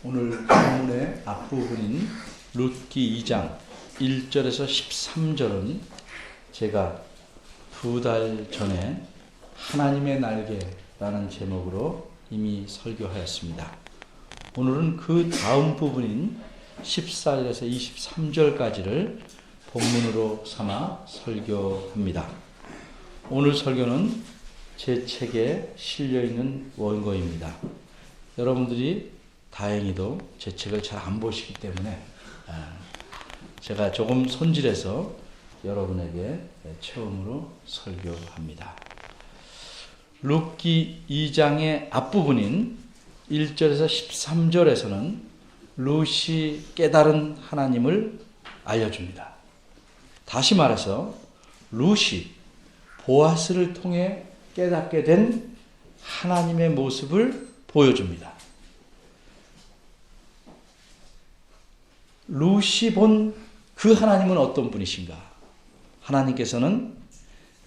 오늘 본문의 앞부분인 룻기 2장 1절에서 13절은 제가 2달 전에 하나님의 날개라는 제목으로 이미 설교하였습니다. 오늘은 그 다음 부분인 14절에서 23절까지를 본문으로 삼아 설교합니다. 오늘 설교는 제 책에 실려있는 원고입니다. 여러분들이 다행히도 제 책을 잘 안 보시기 때문에 제가 조금 손질해서 여러분에게 처음으로 설교합니다. 룻기 2장의 앞부분인 1절에서 13절에서는 룻이 깨달은 하나님을 알려줍니다. 다시 말해서 룻이 보아스를 통해 깨닫게 된 하나님의 모습을 보여줍니다. 룻이 본 그 하나님은 어떤 분이신가? 하나님께서는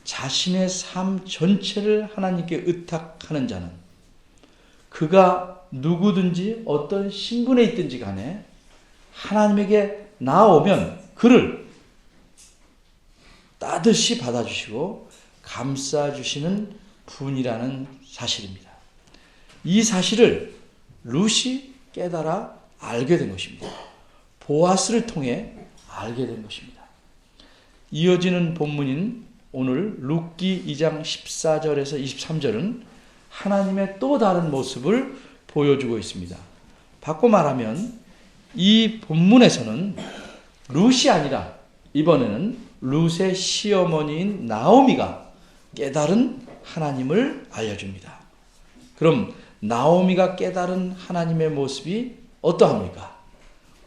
자신의 삶 전체를 하나님께 의탁하는 자는 그가 누구든지 어떤 신분에 있든지 간에 하나님에게 나아오면 그를 따뜻이 받아주시고 감싸주시는 분이라는 사실입니다. 이 사실을 룻이 깨달아 알게 된 것입니다. 보아스를 통해 알게 된 것입니다. 이어지는 본문인 오늘 룻기 2장 14절에서 23절은 하나님의 또 다른 모습을 보여주고 있습니다. 바꿔 말하면 이 본문에서는 룻이 아니라 이번에는 룻의 시어머니인 나오미가 깨달은 하나님을 알려줍니다. 그럼 나오미가 깨달은 하나님의 모습이 어떠합니까?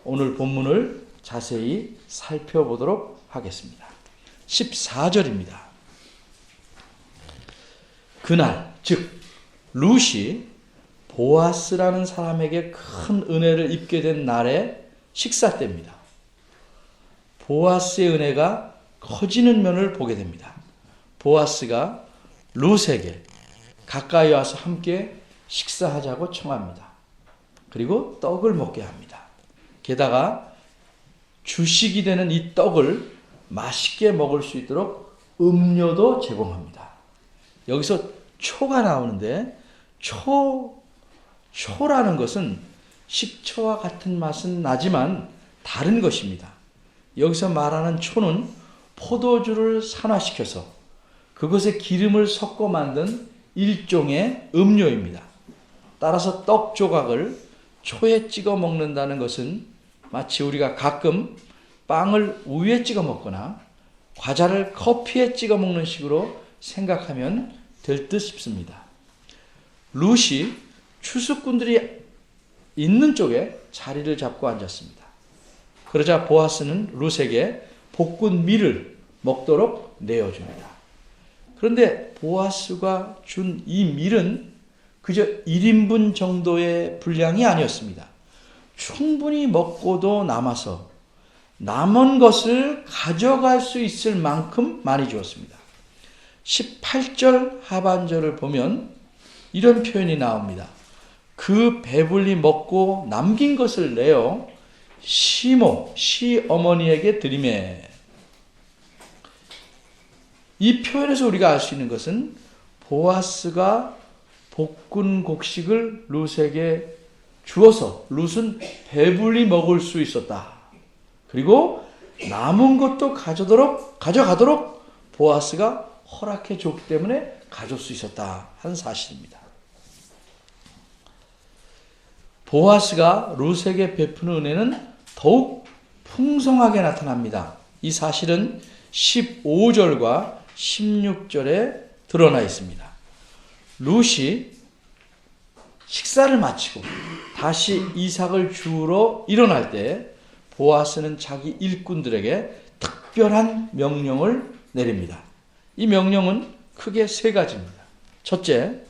오늘 본문을 자세히 살펴보도록 하겠습니다. 14절입니다. 그날 즉 룻이 보아스라는 사람에게 큰 은혜를 입게 된 날의 식사 때입니다. 보아스의 은혜가 커지는 면을 보게 됩니다. 보아스가 룻에게 가까이 와서 함께 식사하자고 청합니다. 그리고 떡을 먹게 합니다. 게다가 주식이 되는 이 떡을 맛있게 먹을 수 있도록 음료도 제공합니다. 여기서 초가 나오는데 초라는 것은 식초와 같은 맛은 나지만 다른 것입니다. 여기서 말하는 초는 포도주를 산화시켜서 그것에 기름을 섞어 만든 일종의 음료입니다. 따라서 떡 조각을 초에 찍어 먹는다는 것은 마치 우리가 가끔 빵을 우유에 찍어 먹거나 과자를 커피에 찍어 먹는 식으로 생각하면 될 듯 싶습니다. 룻이 추수꾼들이 있는 쪽에 자리를 잡고 앉았습니다. 그러자 보아스는 룻에게 볶은 밀을 먹도록 내어줍니다. 그런데 보아스가 준 이 밀은 그저 1인분 정도의 분량이 아니었습니다. 충분히 먹고도 남아서 남은 것을 가져갈 수 있을 만큼 많이 주었습니다. 18절 하반절을 보면 이런 표현이 나옵니다. 그 배불리 먹고 남긴 것을 내어 시어머니에게 드리매. 이 표현에서 우리가 알 수 있는 것은 보아스가 볶은 곡식을 룻에게 주어서 룻은 배불리 먹을 수 있었다. 그리고 남은 것도 가져가도록 보아스가 허락해 줬기 때문에 가져올 수 있었다 하는 사실입니다. 보아스가 룻에게 베푸는 은혜는 더욱 풍성하게 나타납니다. 이 사실은 15절과 16절에 드러나 있습니다. 룻이 식사를 마치고 다시 이삭을 주우러 일어날 때 보아스는 자기 일꾼들에게 특별한 명령을 내립니다. 이 명령은 크게 세 가지입니다. 첫째,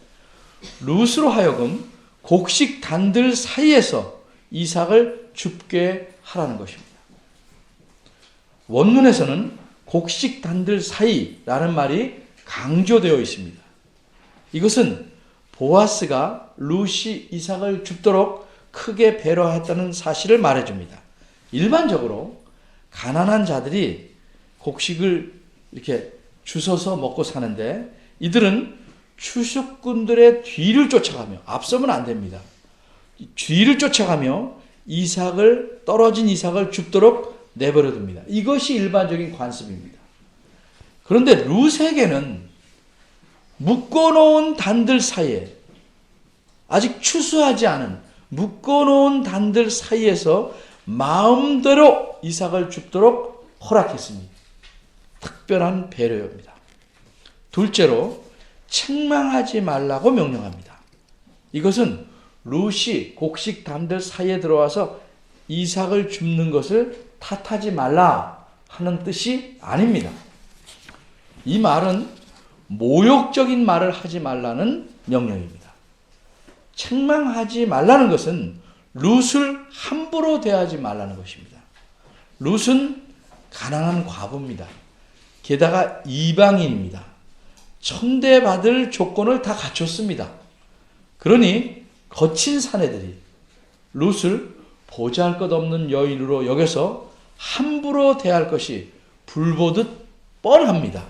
룻으로 하여금 곡식 단들 사이에서 이삭을 줍게 하라는 것입니다. 원문에서는 곡식 단들 사이라는 말이 강조되어 있습니다. 이것은 보아스가 룻이 이삭을 줍도록 크게 배려했다는 사실을 말해줍니다. 일반적으로 가난한 자들이 곡식을 이렇게 주워서 먹고 사는데 이들은 추수꾼들의 뒤를 쫓아가며, 앞서면 안 됩니다. 뒤를 쫓아가며 떨어진 이삭을 줍도록 내버려 둡니다. 이것이 일반적인 관습입니다. 그런데 룻에게는 묶어놓은 단들 사이에, 아직 추수하지 않은 묶어놓은 단들 사이에서 마음대로 이삭을 줍도록 허락했습니다. 특별한 배려입니다. 둘째로 책망하지 말라고 명령합니다. 이것은 룻이 곡식 단들 사이에 들어와서 이삭을 줍는 것을 탓하지 말라 하는 뜻이 아닙니다. 이 말은 모욕적인 말을 하지 말라는 명령입니다. 책망하지 말라는 것은 룻을 함부로 대하지 말라는 것입니다. 룻은 가난한 과부입니다. 게다가 이방인입니다. 천대받을 조건을 다 갖췄습니다. 그러니 거친 사내들이 룻을 보잘것없는 여인으로 여겨서 함부로 대할 것이 불보듯 뻔합니다.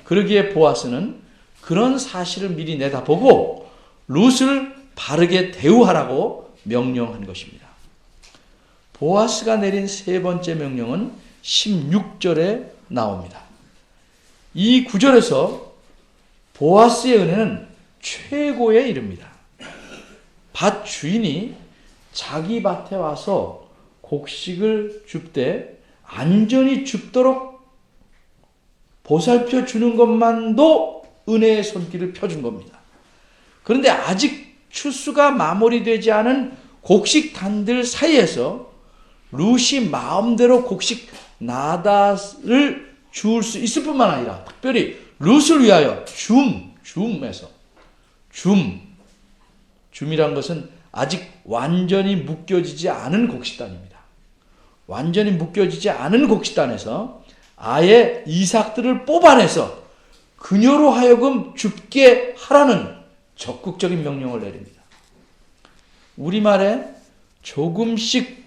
그러기에 보아스는 그런 사실을 미리 내다보고 룻을 바르게 대우하라고 명령한 것입니다. 보아스가 내린 세 번째 명령은 16절에 나옵니다. 이 구절에서 보아스의 은혜는 최고에 이릅니다. 밭 주인이 자기 밭에 와서 곡식을 줍되 안전히 줍도록 보살펴 주는 것만도 은혜의 손길을 펴준 겁니다. 그런데 아직 추수가 마무리되지 않은 곡식 단들 사이에서 룻이 마음대로 곡식 나닷을 주울 수 있을 뿐만 아니라 특별히 룻을 위하여 줌이란 것은 아직 완전히 묶여지지 않은 곡식단입니다. 완전히 묶여지지 않은 곡식단에서 아예 이삭들을 뽑아내서 그녀로 하여금 줍게 하라는 적극적인 명령을 내립니다. 우리말에 조금씩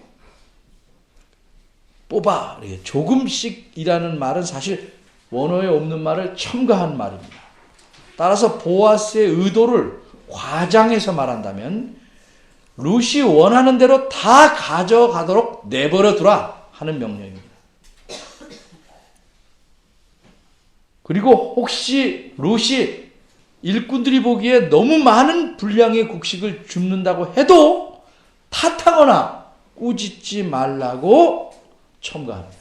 뽑아, 조금씩이라는 말은 사실 원어에 없는 말을 첨가한 말입니다. 따라서 보아스의 의도를 과장해서 말한다면 룻이 원하는 대로 다 가져가도록 내버려 두라 하는 명령입니다. 그리고 혹시 룻이 일꾼들이 보기에 너무 많은 분량의 곡식을 줍는다고 해도 탓하거나 꾸짖지 말라고 첨가합니다.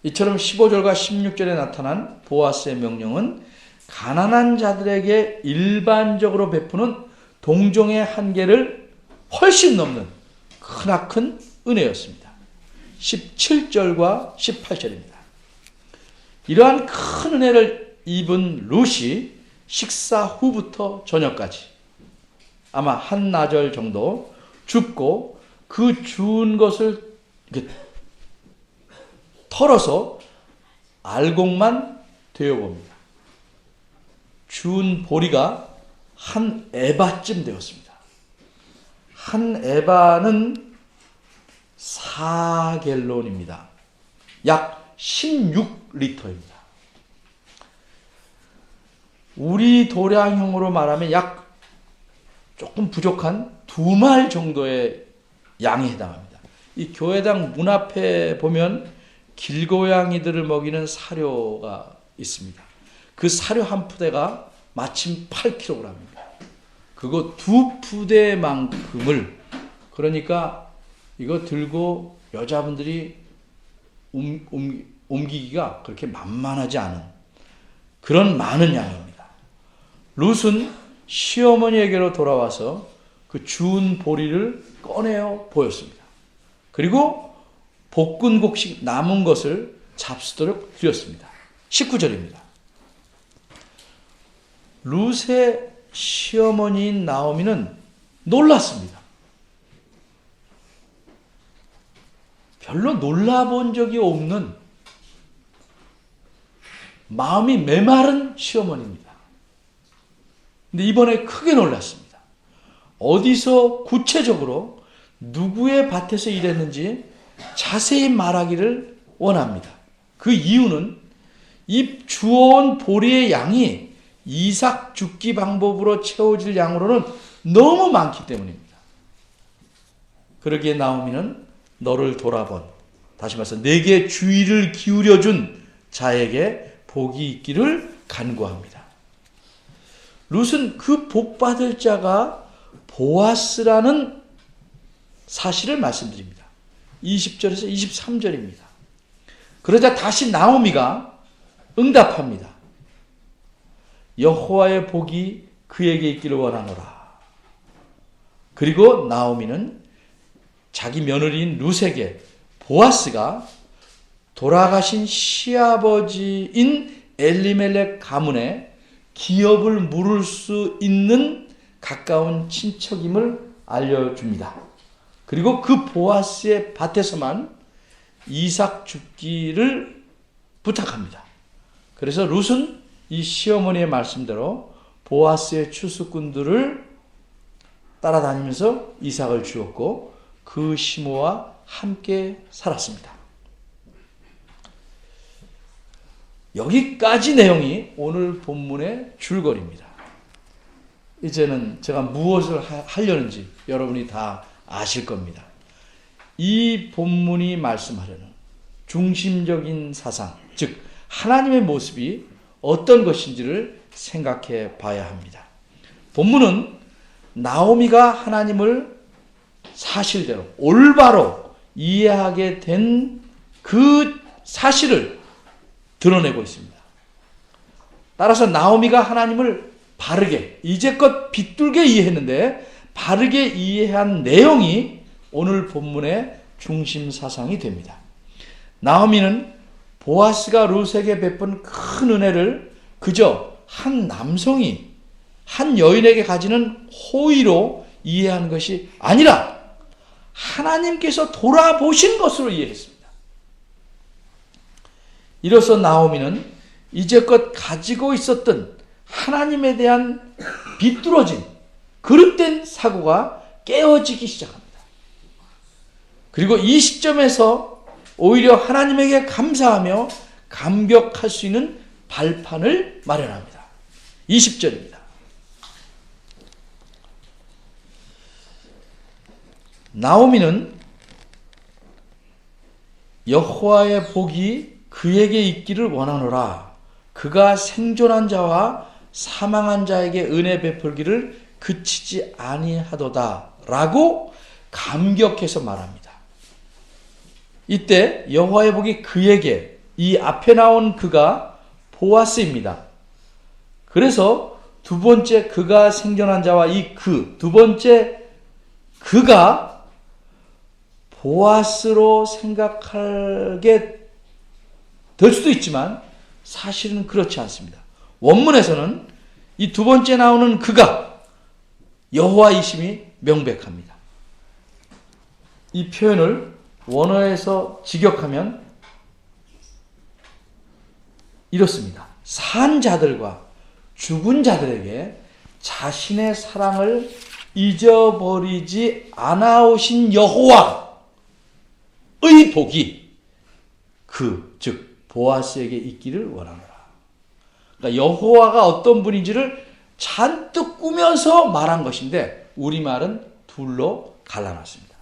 이처럼 15절과 16절에 나타난 보아스의 명령은 가난한 자들에게 일반적으로 베푸는 동정의 한계를 훨씬 넘는 크나큰 은혜였습니다. 17절과 18절입니다. 이러한 큰 은혜를 입은 룻이 식사 후부터 저녁까지 아마 한나절 정도 줍고 그 주운 것을 이렇게 털어서 알곡만 되어봅니다. 주운 보리가 한 에바쯤 되었습니다. 한 에바는 4갤론입니다. 약 16리터입니다. 우리 도량형으로 말하면 약 조금 부족한 2말 정도의 양에 해당합니다. 이 교회당 문 앞에 보면 길고양이들을 먹이는 사료가 있습니다. 그 사료 한 푸대가 마침 8kg입니다. 그거 2푸대만큼을, 그러니까 이거 들고 여자분들이 옮기기가 그렇게 만만하지 않은 그런 많은 양입니다. 룻은 시어머니에게로 돌아와서 그 주운 보리를 꺼내어 보였습니다. 그리고 볶은 곡식 남은 것을 잡수도록 드렸습니다. 19절입니다. 룻의 시어머니인 나오미는 놀랐습니다. 별로 놀라본 적이 없는 마음이 메마른 시어머니입니다. 근데 이번에 크게 놀랐습니다. 어디서 구체적으로 누구의 밭에서 일했는지 자세히 말하기를 원합니다. 그 이유는 이 주워온 보리의 양이 이삭 죽기 방법으로 채워질 양으로는 너무 많기 때문입니다. 그러기에 나오미는 너를 돌아본, 다시 말해서 내게 주의를 기울여준 자에게 복이 있기를 간구합니다. 룻은 그 복받을 자가 보아스라는 사실을 말씀드립니다. 20절에서 23절입니다. 그러자 다시 나오미가 응답합니다. 여호와의 복이 그에게 있기를 원하노라. 그리고 나오미는 자기 며느리인 룻에게 보아스가 돌아가신 시아버지인 엘리멜렉 가문에 기업을 물을 수 있는 가까운 친척임을 알려줍니다. 그리고 그 보아스의 밭에서만 이삭 죽기를 부탁합니다. 그래서 룻은 이 시어머니의 말씀대로 보아스의 추수꾼들을 따라다니면서 이삭을 주었고 그 시모와 함께 살았습니다. 여기까지 내용이 오늘 본문의 줄거리입니다. 이제는 제가 무엇을 하려는지 여러분이 다 아실 겁니다. 이 본문이 말씀하려는 중심적인 사상, 즉 하나님의 모습이 어떤 것인지를 생각해 봐야 합니다. 본문은 나오미가 하나님을 사실대로 올바로 이해하게 된 그 사실을 드러내고 있습니다. 따라서 나오미가 하나님을 바르게, 이제껏 비뚤게 이해했는데 바르게 이해한 내용이 오늘 본문의 중심 사상이 됩니다. 나오미는 보아스가 룻에게 베푼 큰 은혜를 그저 한 남성이 한 여인에게 가지는 호의로 이해한 것이 아니라 하나님께서 돌아보신 것으로 이해했습니다. 이로써 나오미는 이제껏 가지고 있었던 하나님에 대한 비뚤어진 그릇된 사고가 깨어지기 시작합니다. 그리고 이 시점에서 오히려 하나님에게 감사하며 감격할 수 있는 발판을 마련합니다. 20절입니다. 나오미는 여호와의 복이 그에게 있기를 원하노라. 그가 생존한 자와 사망한 자에게 은혜 베풀기를 그치지 아니하도다 라고 감격해서 말합니다. 이때 여호와의 복이 그에게, 이 앞에 나온 그가 보아스입니다. 그래서 두 번째 그가 생존한 자와 이 두 번째 그가 보아스로 생각하게 될 수도 있지만 사실은 그렇지 않습니다. 원문에서는 이 두 번째 나오는 그가 여호와이심이 명백합니다. 이 표현을 원어에서 직역하면 이렇습니다. 산 자들과 죽은 자들에게 자신의 사랑을 잊어버리지 않아오신 여호와의 복이 즉 보아스에게 있기를 원하노라. 그러니까 여호와가 어떤 분인지를 잔뜩 꾸며서 말한 것인데 우리말은 둘로 갈라놨습니다.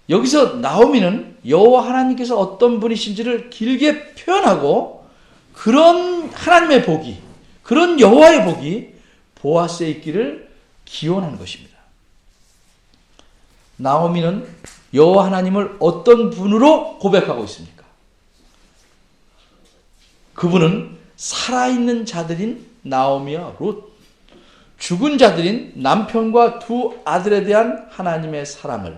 여기서 나오미는 여호와 하나님께서 어떤 분이신지를 길게 표현하고 그런 하나님의 복이, 그런 여호와의 복이 보아스에 있기를 기원한 것입니다. 나오미는 여호와 하나님을 어떤 분으로 고백하고 있습니까? 그분은 살아있는 자들인 나오미와 룻, 죽은 자들인 남편과 두 아들에 대한 하나님의 사랑을,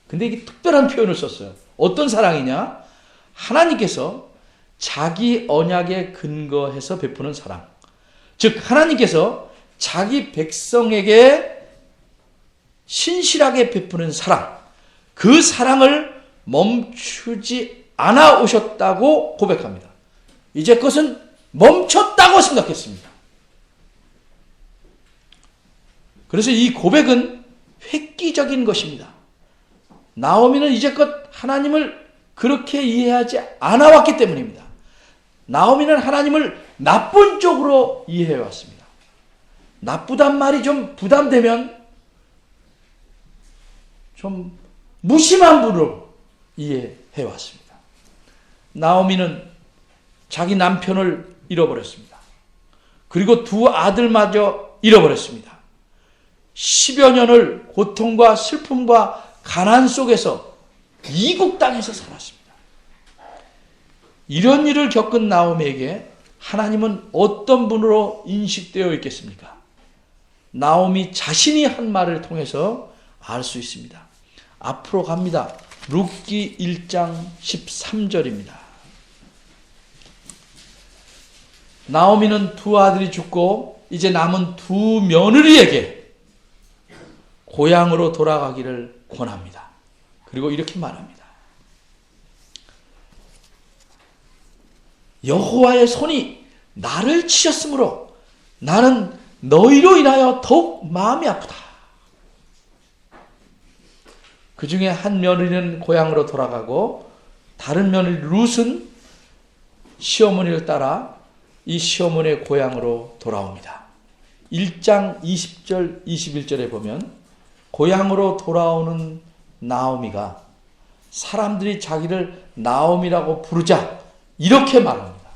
근데 이게 특별한 표현을 썼어요. 어떤 사랑이냐? 하나님께서 자기 언약에 근거해서 베푸는 사랑, 즉 하나님께서 자기 백성에게 신실하게 베푸는 사랑, 그 사랑을 멈추지 않아 오셨다고 고백합니다. 이제 그것은 멈췄다고 생각했습니다. 그래서 이 고백은 획기적인 것입니다. 나오미는 이제껏 하나님을 그렇게 이해하지 않아 왔기 때문입니다. 나오미는 하나님을 나쁜 쪽으로 이해해 왔습니다. 나쁘단 말이 좀 부담되면 좀 무심한 분으로 이해해 왔습니다. 나오미는 자기 남편을 잃어버렸습니다. 그리고 두 아들마저 잃어버렸습니다. 10여 년을 고통과 슬픔과 가난 속에서 이국 땅에서 살았습니다. 이런 일을 겪은 나오미에게 하나님은 어떤 분으로 인식되어 있겠습니까? 나오미 자신이 한 말을 통해서 알 수 있습니다. 앞으로 갑니다. 룻기 1장 13절입니다. 나오미는 두 아들이 죽고 이제 남은 두 며느리에게 고향으로 돌아가기를 권합니다. 그리고 이렇게 말합니다. 여호와의 손이 나를 치셨으므로 나는 너희로 인하여 더욱 마음이 아프다. 그 중에 한 며느리는 고향으로 돌아가고 다른 며느리 룻은 시어머니를 따라 이 시어머니의 고향으로 돌아옵니다. 1장 20절 21절에 보면 고향으로 돌아오는 나오미가 사람들이 자기를 나오미라고 부르자 이렇게 말합니다.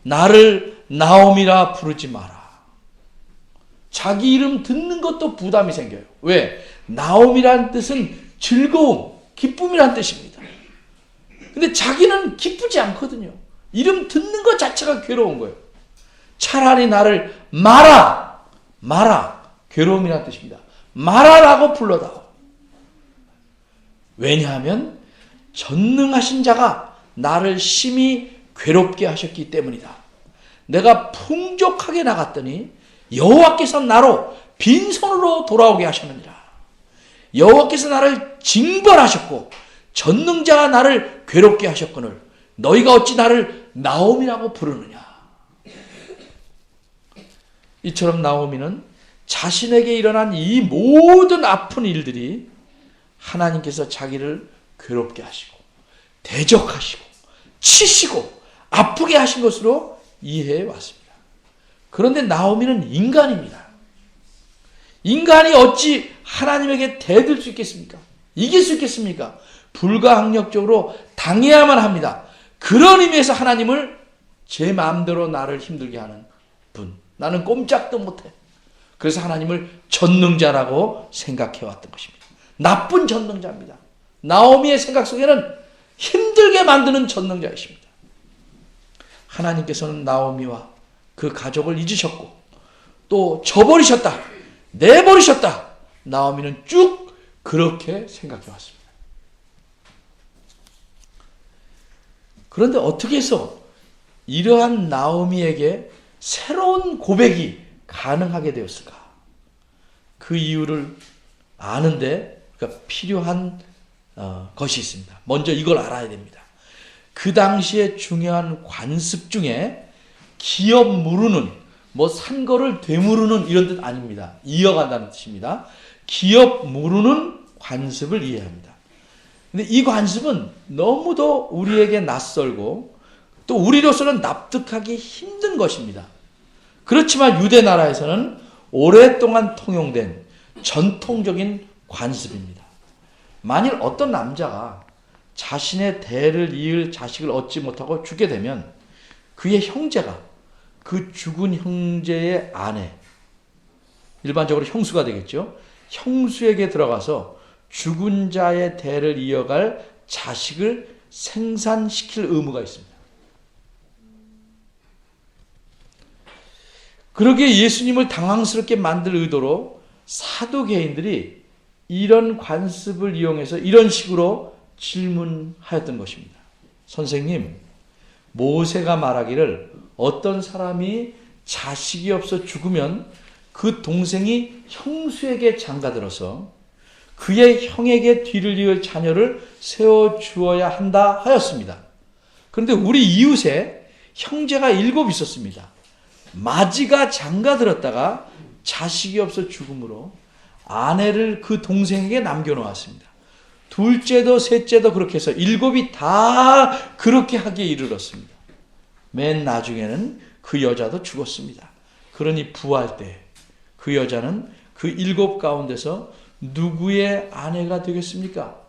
나를 나오미라 부르지 마라. 자기 이름 듣는 것도 부담이 생겨요. 왜? 나오미란 뜻은 즐거움, 기쁨이란 뜻입니다. 근데 자기는 기쁘지 않거든요. 이름 듣는 것 자체가 괴로운 거예요. 차라리 나를 마라, 괴로움이란 뜻입니다. 마라라고 불러다오. 왜냐하면 전능하신 자가 나를 심히 괴롭게 하셨기 때문이다. 내가 풍족하게 나갔더니 여호와께서 나로 빈손으로 돌아오게 하셨느니라. 여호와께서 나를 징벌하셨고 전능자가 나를 괴롭게 하셨거늘 너희가 어찌 나를 나오미라고 부르느냐. 이처럼 나오미는 자신에게 일어난 이 모든 아픈 일들이 하나님께서 자기를 괴롭게 하시고 대적하시고 치시고 아프게 하신 것으로 이해해 왔습니다. 그런데 나오미는 인간입니다. 인간이 어찌 하나님에게 대들 수 있겠습니까? 이길 수 있겠습니까? 불가항력적으로 당해야만 합니다. 그런 의미에서 하나님을 제 마음대로 나를 힘들게 하는 분, 나는 꼼짝도 못해. 그래서 하나님을 전능자라고 생각해왔던 것입니다. 나쁜 전능자입니다. 나오미의 생각 속에는 힘들게 만드는 전능자이십니다. 하나님께서는 나오미와 그 가족을 잊으셨고 또 저버리셨다, 내버리셨다. 나오미는 쭉 그렇게 생각해왔습니다. 그런데 어떻게 해서 이러한 나오미에게 새로운 고백이 가능하게 되었을까? 그 이유를 아는데 필요한 것이 있습니다. 먼저 이걸 알아야 됩니다. 그 당시에 중요한 관습 중에 기업 무르는, 산거를 되무르는 이런 뜻 아닙니다. 이어간다는 뜻입니다. 기업 무르는 관습을 이해합니다. 근데 이 관습은 너무도 우리에게 낯설고 또 우리로서는 납득하기 힘든 것입니다. 그렇지만 유대 나라에서는 오랫동안 통용된 전통적인 관습입니다. 만일 어떤 남자가 자신의 대를 이을 자식을 얻지 못하고 죽게 되면 그의 형제가 그 죽은 형제의 아내, 일반적으로 형수가 되겠죠. 형수에게 들어가서 죽은 자의 대를 이어갈 자식을 생산시킬 의무가 있습니다. 그러기에 예수님을 당황스럽게 만들 의도로 사두개인들이 이런 관습을 이용해서 이런 식으로 질문하였던 것입니다. 선생님, 모세가 말하기를 어떤 사람이 자식이 없어 죽으면 그 동생이 형수에게 장가들어서 그의 형에게 뒤를 이을 자녀를 세워주어야 한다 하였습니다. 그런데 우리 이웃에 형제가 7 있었습니다. 마지가 장가들었다가 자식이 없어 죽음으로 아내를 그 동생에게 남겨놓았습니다. 둘째도 셋째도 그렇게 해서 7이 다 그렇게 하기에 이르렀습니다. 맨 나중에는 그 여자도 죽었습니다. 그러니 부활 때 그 여자는 그 7 가운데서 누구의 아내가 되겠습니까?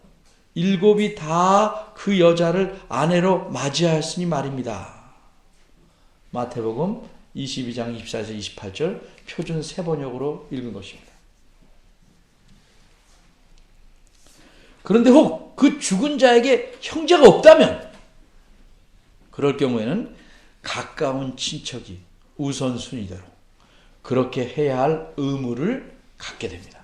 7이 다 그 여자를 아내로 맞이하였으니 말입니다. 마태복음 22장 24에서 28절 표준 세번역으로 읽은 것입니다. 그런데 혹 그 죽은 자에게 형제가 없다면 그럴 경우에는 가까운 친척이 우선순위대로 그렇게 해야 할 의무를 갖게 됩니다.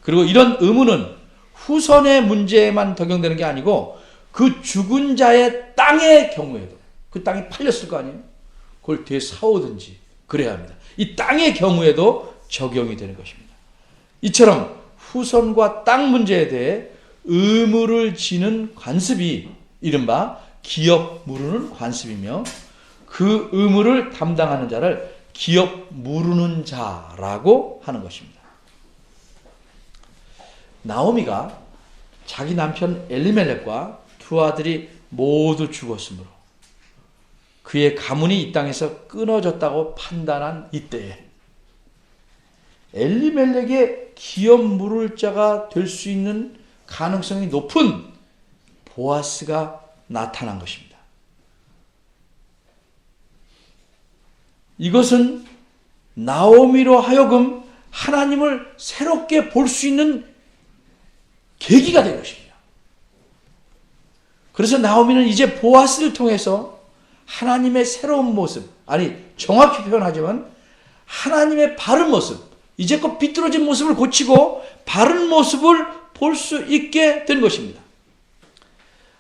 그리고 이런 의무는 후손의 문제에만 적용되는 게 아니고 그 죽은 자의 땅의 경우에도 그 땅이 팔렸을 거 아니에요? 그걸 되사오든지 그래야 합니다. 이 땅의 경우에도 적용이 되는 것입니다. 이처럼 후손과 땅 문제에 대해 의무를 지는 관습이 이른바 기업 무르는 관습이며 그 의무를 담당하는 자를 기업 무르는 자라고 하는 것입니다. 나오미가 자기 남편 엘리멜렉과 두 아들이 모두 죽었으므로 그의 가문이 이 땅에서 끊어졌다고 판단한 이때에 엘리멜렉의 기업 물을 자가 될 수 있는 가능성이 높은 보아스가 나타난 것입니다. 이것은 나오미로 하여금 하나님을 새롭게 볼 수 있는 계기가 된 것입니다. 그래서 나오미는 이제 보아스를 통해서 하나님의 새로운 모습, 아니 정확히 표현하지만 하나님의 바른 모습, 이제껏 비뚤어진 모습을 고치고 바른 모습을 볼 수 있게 된 것입니다.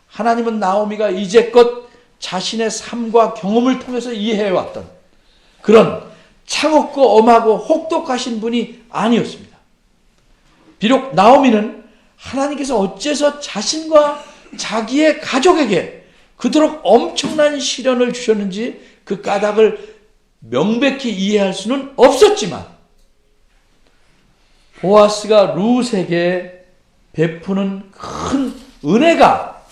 하나님은 나오미가 이제껏 자신의 삶과 경험을 통해서 이해해왔던 그런 차갑고 엄하고 혹독하신 분이 아니었습니다. 비록 나오미는 하나님께서 어째서 자신과 자기의 가족에게 그토록 엄청난 시련을 주셨는지 그 까닭을 명백히 이해할 수는 없었지만 보아스가 룻에게 베푸는 큰 은혜가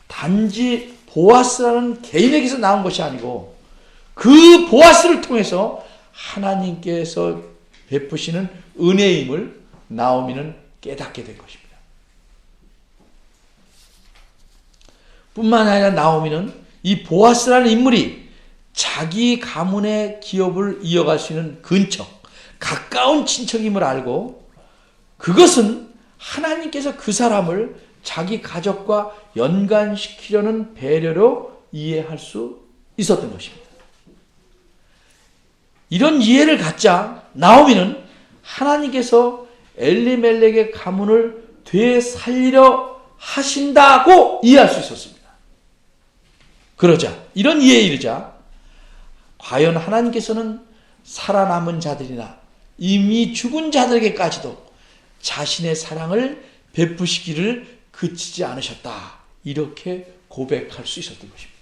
단지 보아스라는 개인에게서 나온 것이 아니고 그 보아스를 통해서 하나님께서 베푸시는 은혜임을 나오미는 깨닫게 된 것입니다. 뿐만 아니라 나오미는 이 보아스라는 인물이 자기 가문의 기업을 이어갈 수 있는 근처, 가까운 친척임을 알고 그것은 하나님께서 그 사람을 자기 가족과 연관시키려는 배려로 이해할 수 있었던 것입니다. 이런 이해를 갖자 나오미는 하나님께서 엘리멜렉의 가문을 되살리려 하신다고 이해할 수 있었습니다. 그러자 이런 이해에 이르자 과연 하나님께서는 살아남은 자들이나 이미 죽은 자들에게까지도 자신의 사랑을 베푸시기를 그치지 않으셨다. 이렇게 고백할 수 있었던 것입니다.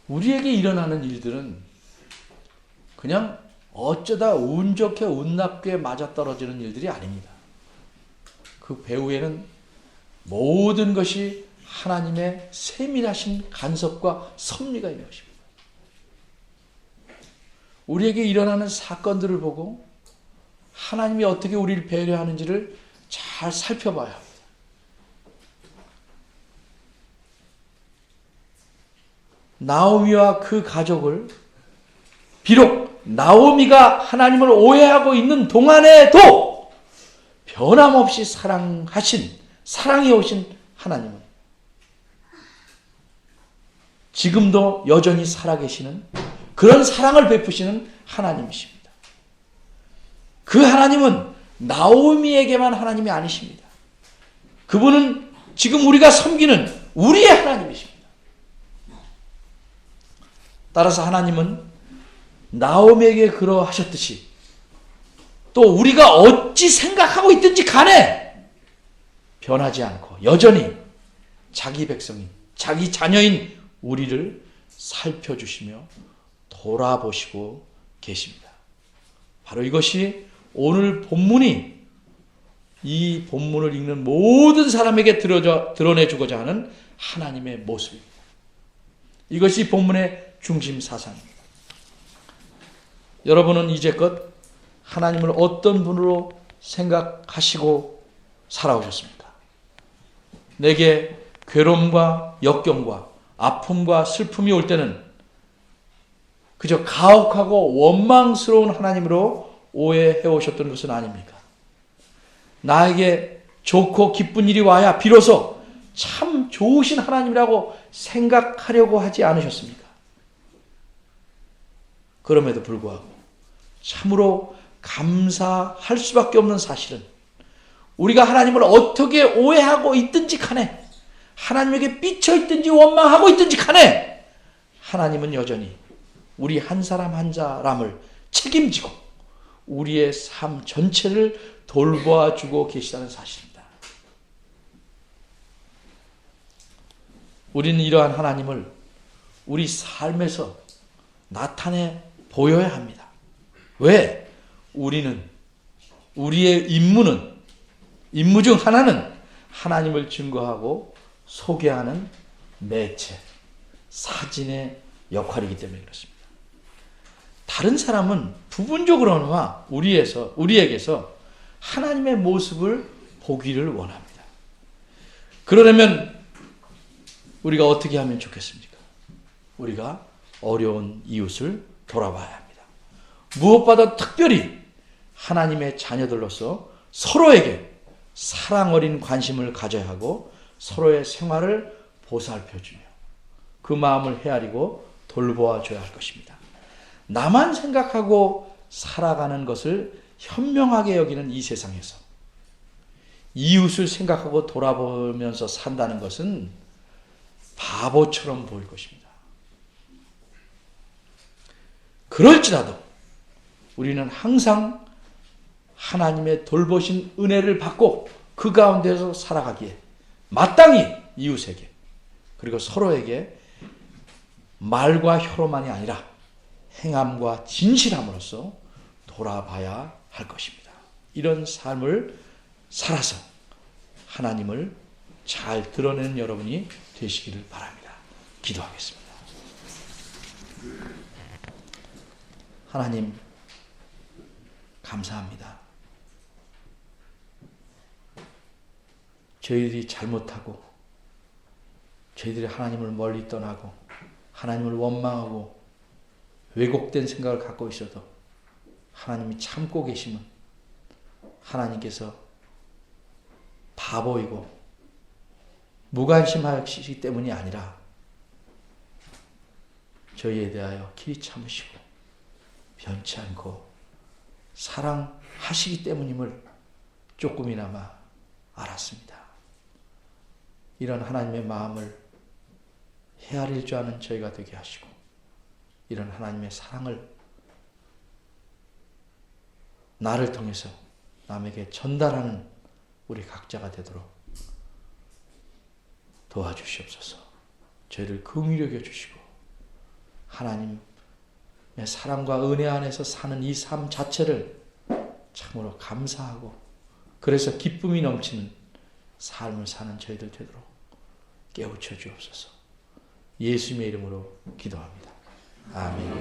우리에게 일어나는 일들은 그냥 어쩌다 운 좋게 운 나쁘게 맞아떨어지는 일들이 아닙니다. 그 배후에는 모든 것이 하나님의 세밀하신 간섭과 섭리가 있는 것입니다. 우리에게 일어나는 사건들을 보고 하나님이 어떻게 우리를 배려하는지를 잘 살펴봐야 합니다. 나오미와 그 가족을 비록 나오미가 하나님을 오해하고 있는 동안에도 변함없이 사랑해 오신 하나님은 지금도 여전히 살아계시는 그런 사랑을 베푸시는 하나님이십니다. 그 하나님은 나오미에게만 하나님이 아니십니다. 그분은 지금 우리가 섬기는 우리의 하나님이십니다. 따라서 하나님은 나오미에게 그러하셨듯이 또 우리가 어찌 생각하고 있든지 간에 변하지 않고 여전히 자기 백성인 자기 자녀인 우리를 살펴주시며 돌아보시고 계십니다. 바로 이것이 오늘 본문이 이 본문을 읽는 모든 사람에게 드러내주고자 하는 하나님의 모습입니다. 이것이 본문의 중심 사상입니다. 여러분은 이제껏 하나님을 어떤 분으로 생각하시고 살아오셨습니까? 내게 괴로움과 역경과 아픔과 슬픔이 올 때는 그저 가혹하고 원망스러운 하나님으로 오해해 오셨던 것은 아닙니까? 나에게 좋고 기쁜 일이 와야 비로소 참 좋으신 하나님이라고 생각하려고 하지 않으셨습니까? 그럼에도 불구하고 참으로 감사할 수밖에 없는 사실은 우리가 하나님을 어떻게 오해하고 있든지 간에, 하나님에게 삐쳐 있든지 원망하고 있든지 간에 하나님은 여전히 우리 한 사람 한 사람을 책임지고 우리의 삶 전체를 돌보아주고 계시다는 사실입니다. 우리는 이러한 하나님을 우리 삶에서 나타내 보여야 합니다. 왜? 우리의 임무 중 하나는 하나님을 증거하고 소개하는 매체, 사진의 역할이기 때문에 그렇습니다. 다른 사람은 부분적으로나마 우리에게서 하나님의 모습을 보기를 원합니다. 그러려면 우리가 어떻게 하면 좋겠습니까? 우리가 어려운 이웃을 돌아봐야 합니다. 무엇보다 특별히 하나님의 자녀들로서 서로에게 사랑 어린 관심을 가져야 하고 서로의 생활을 보살펴주며 그 마음을 헤아리고 돌보아줘야 할 것입니다. 나만 생각하고 살아가는 것을 현명하게 여기는 이 세상에서 이웃을 생각하고 돌아보면서 산다는 것은 바보처럼 보일 것입니다. 그럴지라도 우리는 항상 하나님의 돌보신 은혜를 받고 그 가운데서 살아가기에 마땅히 이웃에게 그리고 서로에게 말과 혀로만이 아니라 행함과 진실함으로써 돌아봐야 할 것입니다. 이런 삶을 살아서 하나님을 잘 드러내는 여러분이 되시기를 바랍니다. 기도하겠습니다. 하나님, 감사합니다. 저희들이 잘못하고 저희들이 하나님을 멀리 떠나고 하나님을 원망하고 왜곡된 생각을 갖고 있어도 하나님이 참고 계시면 하나님께서 바보이고 무관심하시기 때문이 아니라 저희에 대하여 길이 참으시고 변치 않고 사랑하시기 때문임을 조금이나마 알았습니다. 이런 하나님의 마음을 헤아릴 줄 아는 저희가 되게 하시고 이런 하나님의 사랑을 나를 통해서 남에게 전달하는 우리 각자가 되도록 도와주시옵소서. 저희를 긍휼히 여겨주시고 하나님의 사랑과 은혜 안에서 사는 이 삶 자체를 참으로 감사하고 그래서 기쁨이 넘치는 삶을 사는 저희들 되도록 깨우쳐 주옵소서. 예수님의 이름으로 기도합니다. 아멘.